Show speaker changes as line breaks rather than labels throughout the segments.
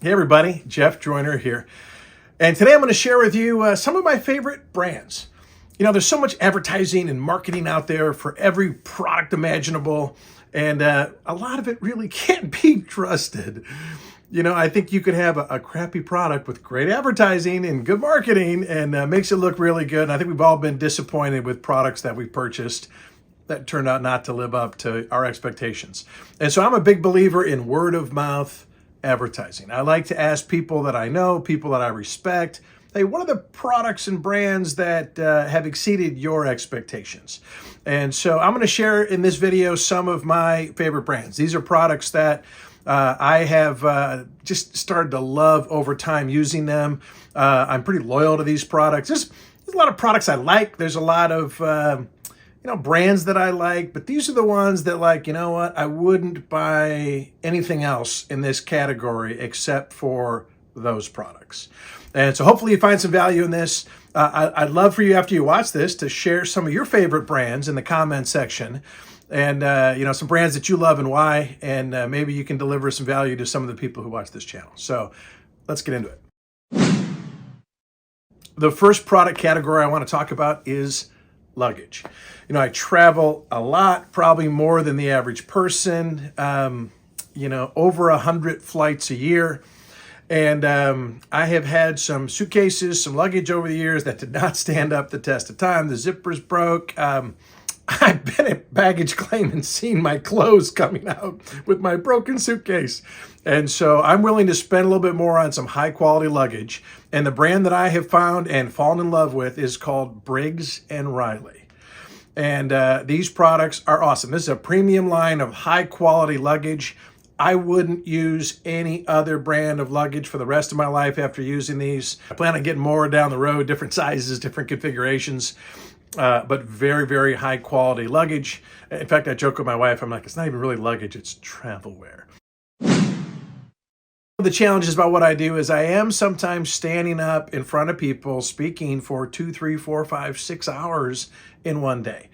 Hey everybody, Jeff Joyner here. And today I'm going to share with you some of my favorite brands. You know, there's so much advertising and marketing out there for every product imaginable, and a lot of it really can't be trusted. You know, I think you could have a crappy product with great advertising and good marketing and makes it look really good. And I think we've all been disappointed with products that we purchased that turned out not to live up to our expectations. And so I'm a big believer in word of mouth advertising. I like to ask people that I know, people that I respect, hey, what are the products and brands that have exceeded your expectations? And so I'm going to share in this video some of my favorite brands. These are products that I have just started to love over time using them. I'm pretty loyal to these products. There's a lot of products I like. There's a lot of brands that I like, but these are the ones that, like, you know what, I wouldn't buy anything else in this category except for those products. And so hopefully you find some value in this. I'd love for you, after you watch this, to share some of your favorite brands in the comment section, and some brands that you love and why, and maybe you can deliver some value to some of the people who watch this channel. So let's get into it. The first product category I want to talk about is luggage. You know, I travel a lot, probably more than the average person, over 100 flights a year. And I have had some suitcases, some luggage over the years that did not stand up the test of time. The zippers broke. I've been at baggage claim and seen my clothes coming out with my broken suitcase. And so I'm willing to spend a little bit more on some high quality luggage. And the brand that I have found and fallen in love with is called Briggs & Riley. And these products are awesome. This is a premium line of high quality luggage. I wouldn't use any other brand of luggage for the rest of my life after using these. I plan on getting more down the road, different sizes, different configurations. But very, very high quality luggage. In fact, I joke with my wife, I'm like, it's not even really luggage, it's travel wear. The challenges about what I do is I am sometimes standing up in front of people speaking for 2, 3, 4, 5, 6 hours in one day.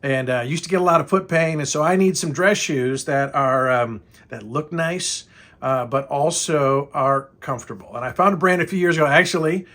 And I used to get a lot of foot pain, and so I need some dress shoes that are that look nice, but also are comfortable. And I found a brand a few years ago, actually,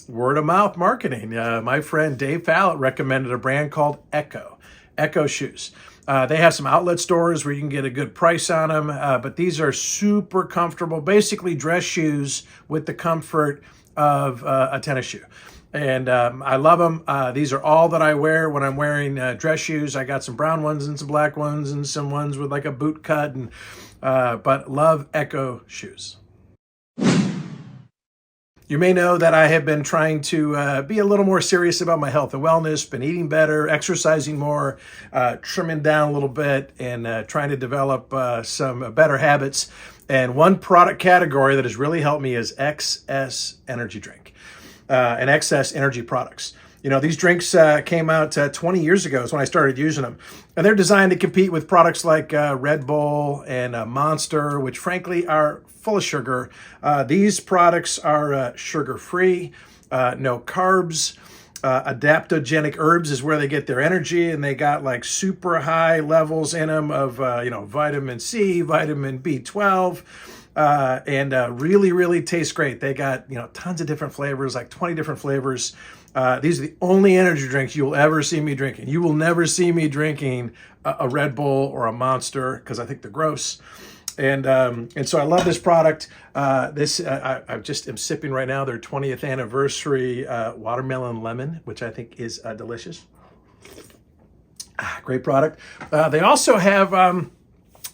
word of mouth marketing. My friend Dave Fallett recommended a brand called Echo shoes. They have some outlet stores where you can get a good price on them, but these are super comfortable, basically dress shoes with the comfort of a tennis shoe. And I love them. These are all that I wear when I'm wearing dress shoes. I got some brown ones and some black ones and some ones with like a boot cut, and but love Echo shoes. You may know that I have been trying to be a little more serious about my health and wellness, been eating better, exercising more, trimming down a little bit, and trying to develop some better habits. And one product category that has really helped me is XS Energy Drink and XS Energy products. You know, these drinks came out 20 years ago is when I started using them. And they're designed to compete with products like Red Bull and Monster, which frankly are full of sugar. These products are sugar-free, no carbs. Adaptogenic herbs is where they get their energy, and they got like super high levels in them of vitamin C, vitamin B12, and really, really taste great. They got tons of different flavors, like 20 different flavors. These are the only energy drinks you will ever see me drinking. You will never see me drinking a Red Bull or a Monster because I think they're gross. And so I love this product. I just am sipping right now their 20th anniversary watermelon lemon, which I think is delicious. Great product. They also have a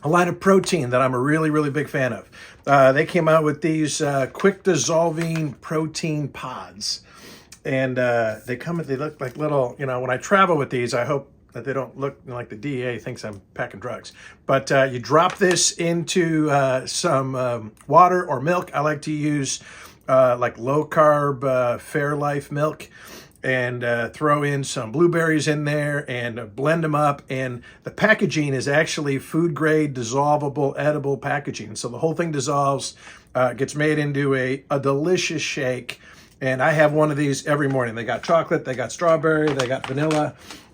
line of protein that I'm a really, really big fan of. They came out with these quick dissolving protein pods. And they look like little, when I travel with these, I hope that they don't look like the DEA thinks I'm packing drugs. But you drop this into some water or milk. I like to use like low carb Fairlife milk, and throw in some blueberries in there and blend them up. And the packaging is actually food grade, dissolvable, edible packaging. So the whole thing dissolves, gets made into a delicious shake. And I have one of these every morning. They got chocolate, they got strawberry, they got vanilla.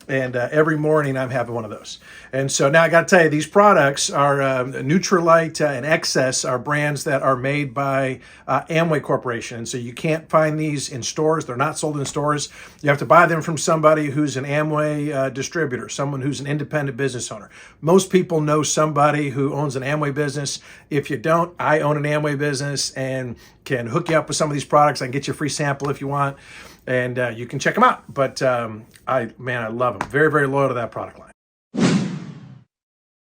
And every morning I'm having one of those. And so now I got to tell you, these products are Nutrilite and Excess are brands that are made by Amway Corporation. And so you can't find these in stores. They're not sold in stores. You have to buy them from somebody who's an Amway distributor, someone who's an independent business owner. Most people know somebody who owns an Amway business. If you don't, I own an Amway business and can hook you up with some of these products. I can get you a free sample if you want. And you can check them out. But I love them. Very, very loyal to that product line.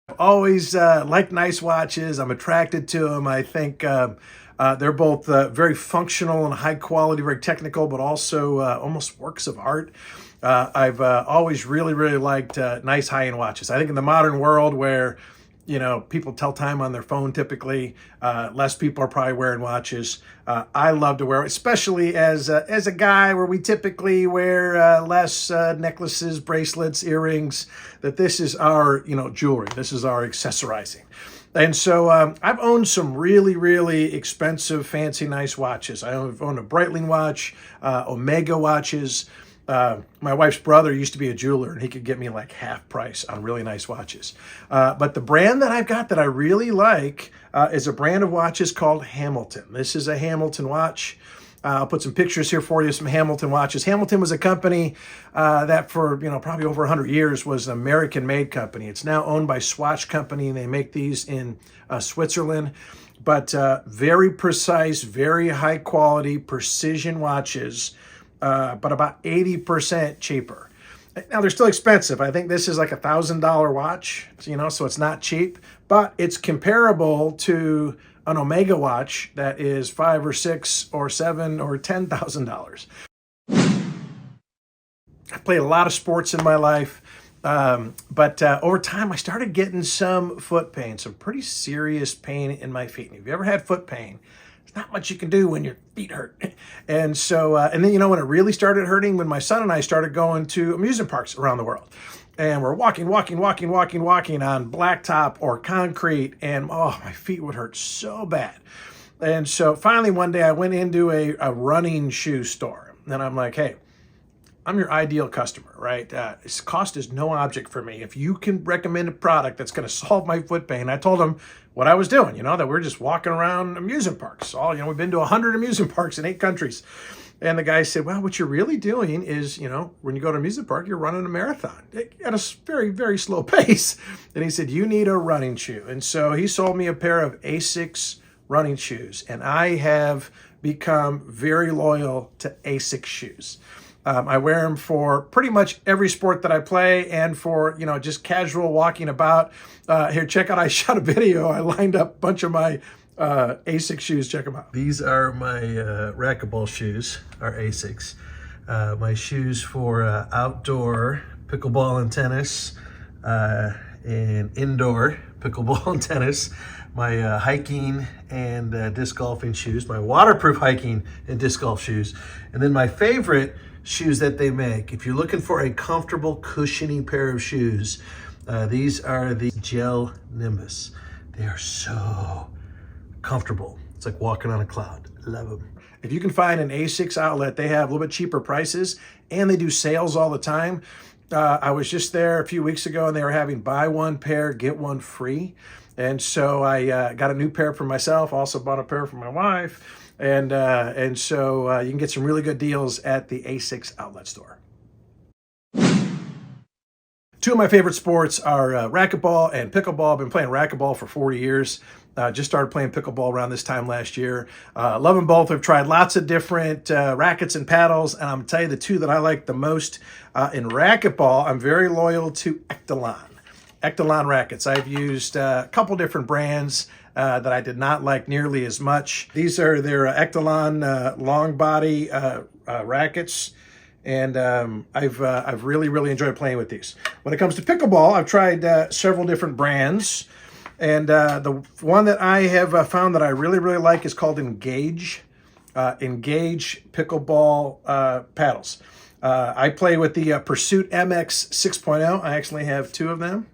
I've always liked nice watches. I'm attracted to them. I think they're both very functional and high quality, very technical, but also almost works of art. I've always really, really liked nice high-end watches. I think in the modern world where people tell time on their phone typically. Less people are probably wearing watches. I love to wear, especially as a guy where we typically wear less necklaces, bracelets, earrings, that this is our, jewelry. This is our accessorizing. And so I've owned some really, really expensive, fancy, nice watches. I've owned a Breitling watch, Omega watches. My wife's brother used to be a jeweler and he could get me like half price on really nice watches. But the brand that I've got that I really like is a brand of watches called Hamilton. This is a Hamilton watch. I'll put some pictures here for you, some Hamilton watches. Hamilton was a company that for, probably over 100 years was an American-made company. It's now owned by Swatch Company and they make these in Switzerland. But very precise, very high quality, precision watches. But about 80% cheaper. Now, they're still expensive. I think this is like $1,000 watch, so it's not cheap, but it's comparable to an Omega watch that is $5,000 or $6,000 or $7,000 or $10,000. I played a lot of sports in my life, but over time, I started getting some foot pain, some pretty serious pain in my feet. And if you ever had foot pain, not much you can do when your feet hurt. And so, and then, when it really started hurting, when my son and I started going to amusement parks around the world. And we're walking on blacktop or concrete. And, my feet would hurt so bad. And so finally one day I went into a running shoe store. And I'm like, hey, I'm your ideal customer, right? Cost is no object for me. If you can recommend a product that's going to solve my foot pain, I told him what I was doing, that we're just walking around amusement parks. We've been to 100 amusement parks in 8 countries. And the guy said, well, what you're really doing is, when you go to an amusement park, you're running a marathon at a very, very slow pace. And he said, you need a running shoe. And so he sold me a pair of Asics running shoes. And I have become very loyal to Asics shoes. I wear them for pretty much every sport that I play and for, just casual walking about. Here, check out, I shot a video. I lined up a bunch of my Asics shoes. Check them out. These are my racquetball shoes, our Asics. My shoes for outdoor pickleball and tennis and indoor pickleball and tennis. My hiking and disc golfing shoes, my waterproof hiking and disc golf shoes. And then my favorite shoes that they make. If you're looking for a comfortable, cushiony pair of shoes, these are the Gel Nimbus. They are so comfortable. It's like walking on a cloud. Love them. If you can find an Asics outlet, they have a little bit cheaper prices and they do sales all the time. I was just there a few weeks ago and they were having buy one pair, get one free. And so I got a new pair for myself, also bought a pair for my wife. And so you can get some really good deals at the Asics outlet store. Two of my favorite sports are racquetball and pickleball. I've been playing racquetball for 40 years. Just started playing pickleball around this time last year. Love them both. I've tried lots of different rackets and paddles, and I'm going to tell you the two that I like the most. In racquetball, I'm very loyal to Echelon rackets. I've used a couple different brands that I did not like nearly as much. These are their Echelon long body rackets. And I've really, really enjoyed playing with these. When it comes to pickleball, I've tried several different brands. And the one that I have found that I really, really like is called Engage. Engage pickleball paddles. I play with the Pursuit MX 6.0. I actually have 2 of them.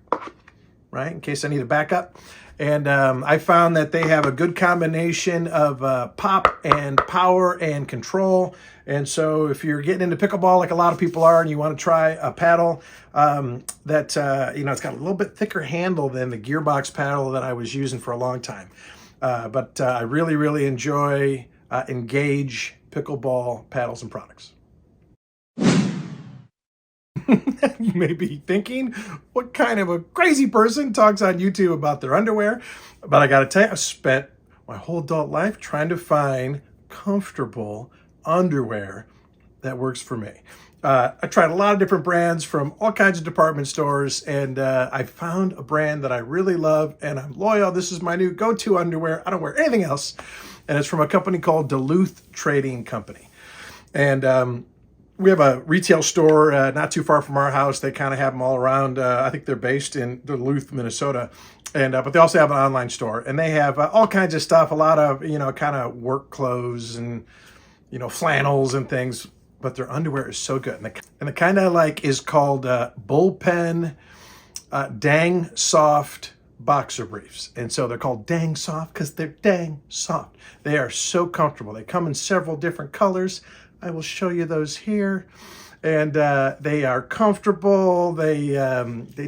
right, in case I need a backup. And I found that they have a good combination of pop and power and control. And so if you're getting into pickleball like a lot of people are and you want to try a paddle it's got a little bit thicker handle than the gearbox paddle that I was using for a long time. But I really, really enjoy Engage pickleball paddles and products. You may be thinking, what kind of a crazy person talks on YouTube about their underwear? But I got to tell you, I've spent my whole adult life trying to find comfortable underwear that works for me. I tried a lot of different brands from all kinds of department stores, and I found a brand that I really love, and I'm loyal. This is my new go-to underwear. I don't wear anything else, and it's from a company called Duluth Trading Company. And we have a retail store not too far from our house. They kind of have them all around. I think they're based in Duluth, Minnesota. And but they also have an online store. And they have all kinds of stuff, a lot of, kind of work clothes and, flannels and things. But their underwear is so good. And the kind I like is called Bullpen Dang Soft Boxer Briefs. And so they're called Dang Soft because they're dang soft. They are so comfortable. They come in several different colors. I will show you those here, and they are comfortable. They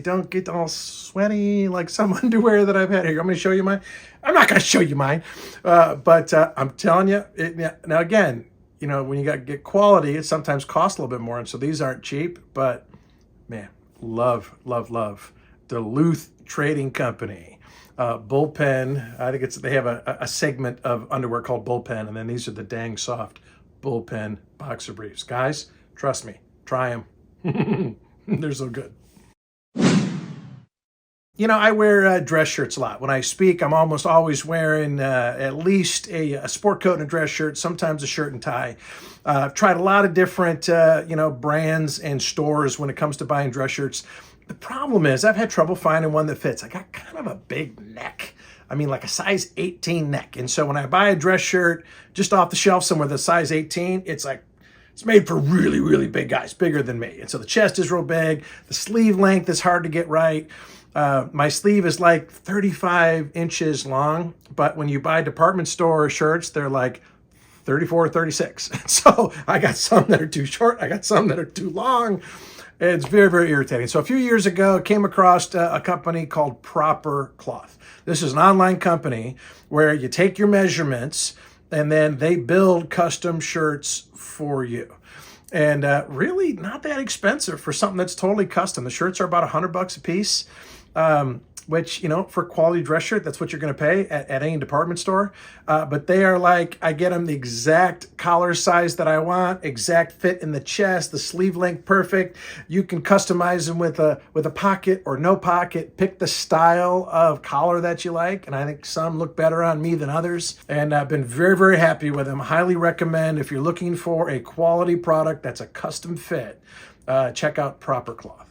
don't get all sweaty like some underwear that I've had. Here, I'm going to show you mine. I'm not going to show you mine, but I'm telling you. Now again, when you get quality, it sometimes costs a little bit more, and so these aren't cheap. But man, love Duluth Trading Company. Bullpen. I think they have a segment of underwear called Bullpen, and then these are the Dang Soft Bullpen boxer briefs. Guys, trust me, try them. They're so good. I wear dress shirts a lot. When I speak, I'm almost always wearing at least a sport coat and a dress shirt, sometimes a shirt and tie. I've tried a lot of different, brands and stores when it comes to buying dress shirts. The problem is I've had trouble finding one that fits. I got kind of a big neck. I mean, like a size 18 neck. And so when I buy a dress shirt just off the shelf somewhere that's size 18, it's made for really, really big guys, bigger than me. And so the chest is real big. The sleeve length is hard to get right. My sleeve is like 35 inches long, but when you buy department store shirts, they're like 34 or 36. So I got some that are too short. I got some that are too long. It's very, very irritating. So a few years ago, I came across a company called Proper Cloth. This is an online company where you take your measurements and then they build custom shirts for you. And really not that expensive for something that's totally custom. The shirts are about $100 a piece. Which, for quality dress shirt, that's what you're going to pay at any department store. But they are I get them the exact collar size that I want, exact fit in the chest, the sleeve length perfect. You can customize them with a pocket or no pocket. Pick the style of collar that you like. And I think some look better on me than others. And I've been very, very happy with them. Highly recommend if you're looking for a quality product that's a custom fit, check out Proper Cloth.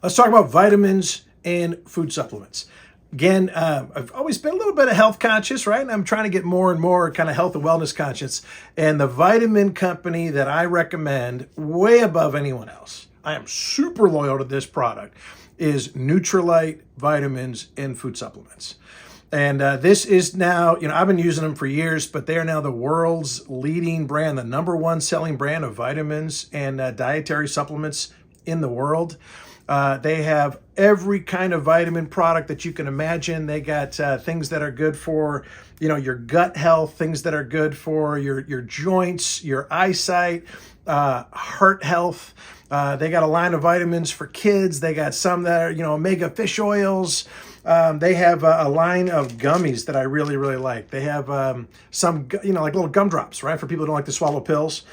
Let's talk about vitamins and food supplements. Again, I've always been a little bit of health conscious, right? And I'm trying to get more and more kind of health and wellness conscious. And the vitamin company that I recommend way above anyone else, I am super loyal to this product, is Nutrilite Vitamins and Food Supplements. And this is now, I've been using them for years, but they are now the world's leading brand, the number one selling brand of vitamins and dietary supplements in the world. They have every kind of vitamin product that you can imagine. They got things that are good for, your gut health, things that are good for your joints, your eyesight, heart health. They got a line of vitamins for kids. They got some that are, omega fish oils. They have a line of gummies that I really, really like. They have some, like little gumdrops, right, for people who don't like to swallow pills.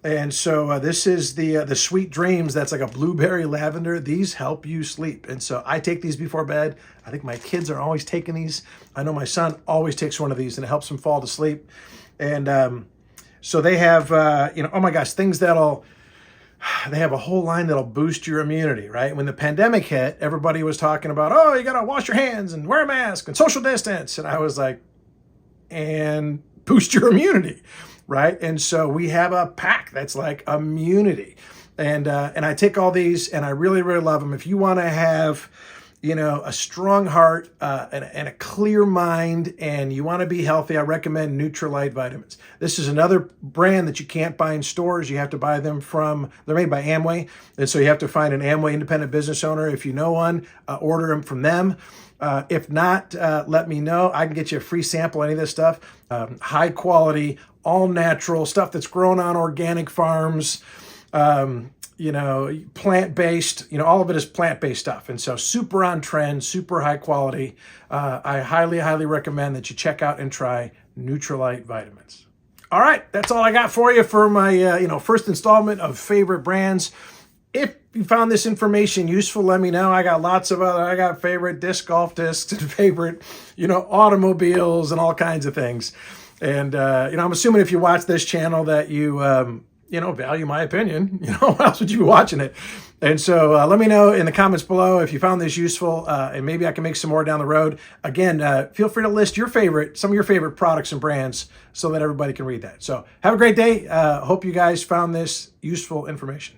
And so this is the Sweet Dreams. That's like a blueberry lavender. These help you sleep. And so I take these before bed. I think my kids are always taking these. I know my son always takes one of these, and it helps him fall to sleep. And so they have, oh my gosh, things they have a whole line that'll boost your immunity, right? When the pandemic hit, everybody was talking about, you got to wash your hands and wear a mask and social distance. And I was like, and boost your immunity. Right. And so we have a pack that's like immunity. And I take all these and I really, really love them. If you want to have, a strong heart and a clear mind, and you want to be healthy, I recommend Nutrilite vitamins. This is another brand that you can't buy in stores. You have to buy them they're made by Amway. And so you have to find an Amway independent business owner. If you know one, order them from them. If not, let me know. I can get you a free sample of any of this stuff. High quality, all natural stuff that's grown on organic farms. Plant-based, all of it is plant-based stuff. And so super on trend, super high quality. I highly, highly recommend that you check out and try Nutrilite vitamins. All right, that's all I got for you for my, first installment of favorite brands. If you found this information useful, let me know. I got lots of I got favorite golf discs and favorite, automobiles and all kinds of things. And, I'm assuming if you watch this channel that you, value my opinion. Why else would you be watching it? And so let me know in the comments below if you found this useful, and maybe I can make some more down the road. Again, feel free to list some of your favorite products and brands so that everybody can read that. So have a great day. Hope you guys found this useful information.